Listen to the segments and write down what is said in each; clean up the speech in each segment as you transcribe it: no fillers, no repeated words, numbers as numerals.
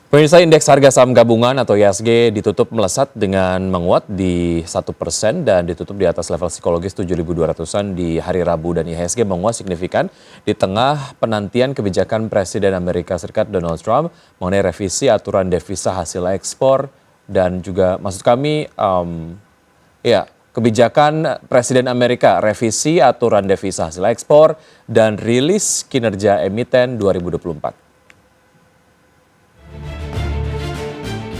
Pemirsa, indeks harga saham gabungan atau IHSG ditutup melesat dengan menguat di 1% dan ditutup di atas level psikologis 7.200-an di hari Rabu, dan IHSG menguat signifikan di tengah penantian kebijakan Presiden Amerika Serikat Donald Trump mengenai revisi aturan devisa hasil ekspor dan juga maksud kami kebijakan Presiden Amerika revisi aturan devisa hasil ekspor dan rilis kinerja emiten 2024.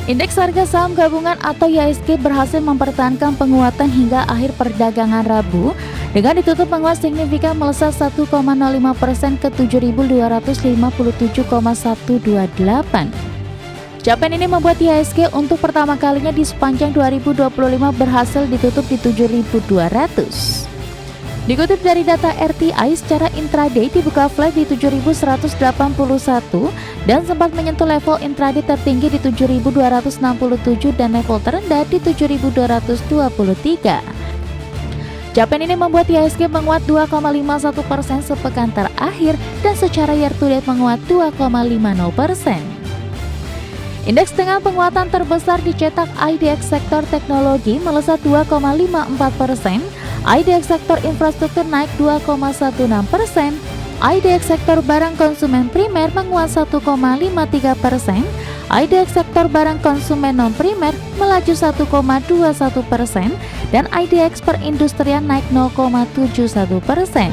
Indeks harga saham gabungan atau IHSG berhasil mempertahankan penguatan hingga akhir perdagangan Rabu dengan ditutup menguat signifikan melesat 1,05% ke 7.257,128. Capaian ini membuat IHSG untuk pertama kalinya di sepanjang 2025 berhasil ditutup di 7.200. Dikutip dari data RTI, secara intraday dibuka flat di 7.181 dan sempat menyentuh level intraday tertinggi di 7.267 dan level terendah di 7.223. Capaian ini membuat IHSG menguat 2,51% sepekan terakhir dan secara year to date menguat 2,50%. Indeks dengan penguatan terbesar dicetak IDX sektor teknologi melesat 2,54%, IDX sektor infrastruktur naik 2,16%, IDX sektor barang konsumen primer menguat 1,53%, IDX sektor barang konsumen non-primer melaju 1,21%, dan IDX perindustrian naik 0,71%.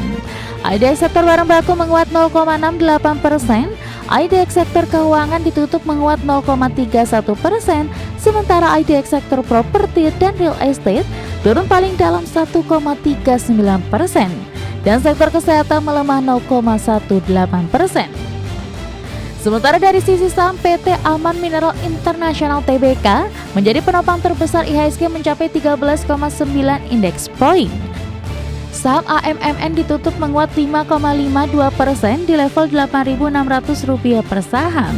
IDX sektor barang baku menguat 0,68%, IDX sektor keuangan ditutup menguat 0,31%, sementara IDX sektor properti dan real estate turun paling dalam 1,39%, dan sektor kesehatan melemah 0,18%. Sementara dari sisi saham, PT Aman Mineral International Tbk menjadi penopang terbesar IHSG mencapai 13,9 indeks poin. Saham AMMN ditutup menguat 5,52% di level Rp8.600 per saham.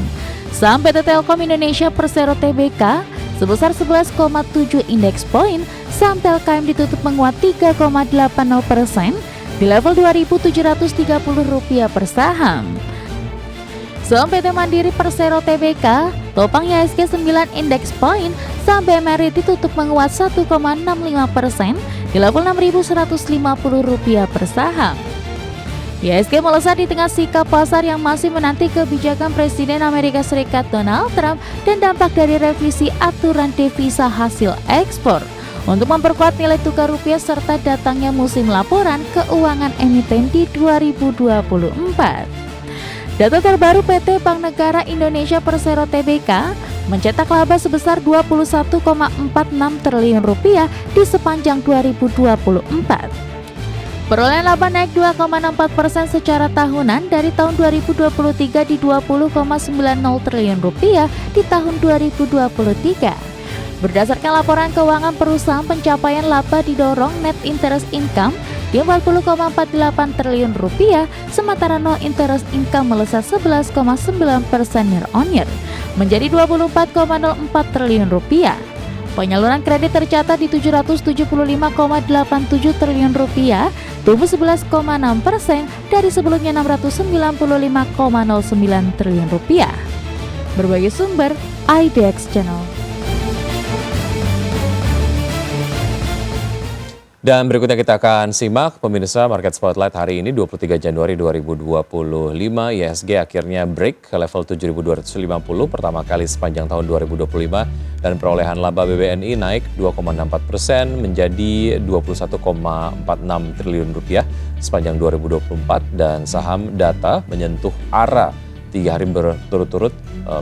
Saham PT Telkom Indonesia Persero Tbk sebesar 11,7 indeks poin. Saham Telkom ditutup menguat 3,80% di level Rp2.730 per saham. Saham PT Mandiri Persero Tbk topang IHSG 9 indeks poin. Saham BMRI ditutup menguat 1,65% di level Rp6.150 per saham. IHSG melesat di tengah sikap pasar yang masih menanti kebijakan Presiden Amerika Serikat Donald Trump dan dampak dari revisi aturan devisa hasil ekspor untuk memperkuat nilai tukar rupiah serta datangnya musim laporan keuangan emiten di 2024. Data terbaru PT Bank Negara Indonesia Persero Tbk mencetak laba sebesar Rp21,46 triliun di sepanjang 2024. Perolehan laba naik 2,64% secara tahunan dari tahun 2023 di Rp20,90 triliun di tahun 2023. Berdasarkan laporan keuangan perusahaan, pencapaian laba didorong net interest income di Rp40,48 triliun, sementara no interest income melesat 11,9% year on year menjadi Rp24,04 triliun. Penyaluran kredit tercatat di Rp775,87 triliun, tumbuh 11,6% dari sebelumnya Rp695,09 triliun. Berbagai sumber IDX Channel. Dan berikutnya kita akan simak pemirsa Market Spotlight hari ini 23 Januari 2025. IHSG akhirnya break ke level 7.250 pertama kali sepanjang tahun 2025 dan perolehan laba BBNI naik 2,64% menjadi Rp21,46 triliun sepanjang 2024, dan saham data menyentuh ARA 3 hari berturut-turut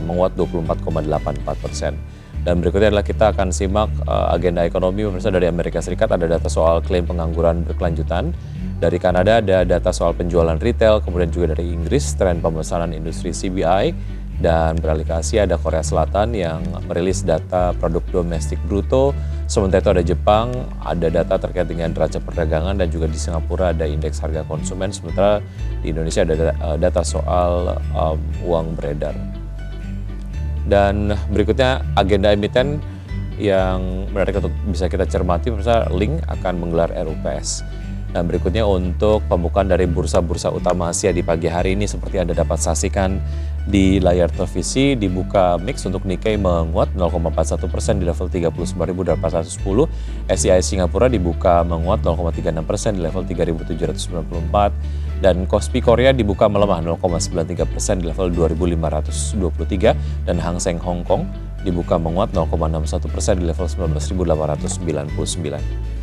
menguat 24,84%. Dan berikutnya adalah kita akan simak agenda ekonomi pemirsa dari Amerika Serikat. Ada data soal klaim pengangguran berkelanjutan. Dari Kanada ada data soal penjualan retail, kemudian juga dari Inggris tren pemesanan industri CBI, dan beralih ke Asia ada Korea Selatan yang merilis data produk domestik bruto. Sementara itu ada Jepang, ada data terkait dengan neraca perdagangan, dan juga di Singapura ada indeks harga konsumen. Sementara di Indonesia ada data soal uang beredar. Dan berikutnya agenda emiten yang menarik untuk bisa kita cermati, pemirsa. Link akan menggelar RUPS. Nah, berikutnya untuk pembukaan dari bursa-bursa utama Asia di pagi hari ini seperti Anda dapat saksikan di layar televisi, dibuka mix untuk Nikkei menguat 0,41% di level 39.810. SCI Singapura dibuka menguat 0,36% di level 3.794 dan Kospi Korea dibuka melemah 0,93% di level 2.523 dan Hang Seng Hong Kong dibuka menguat 0,61% di level 19.899.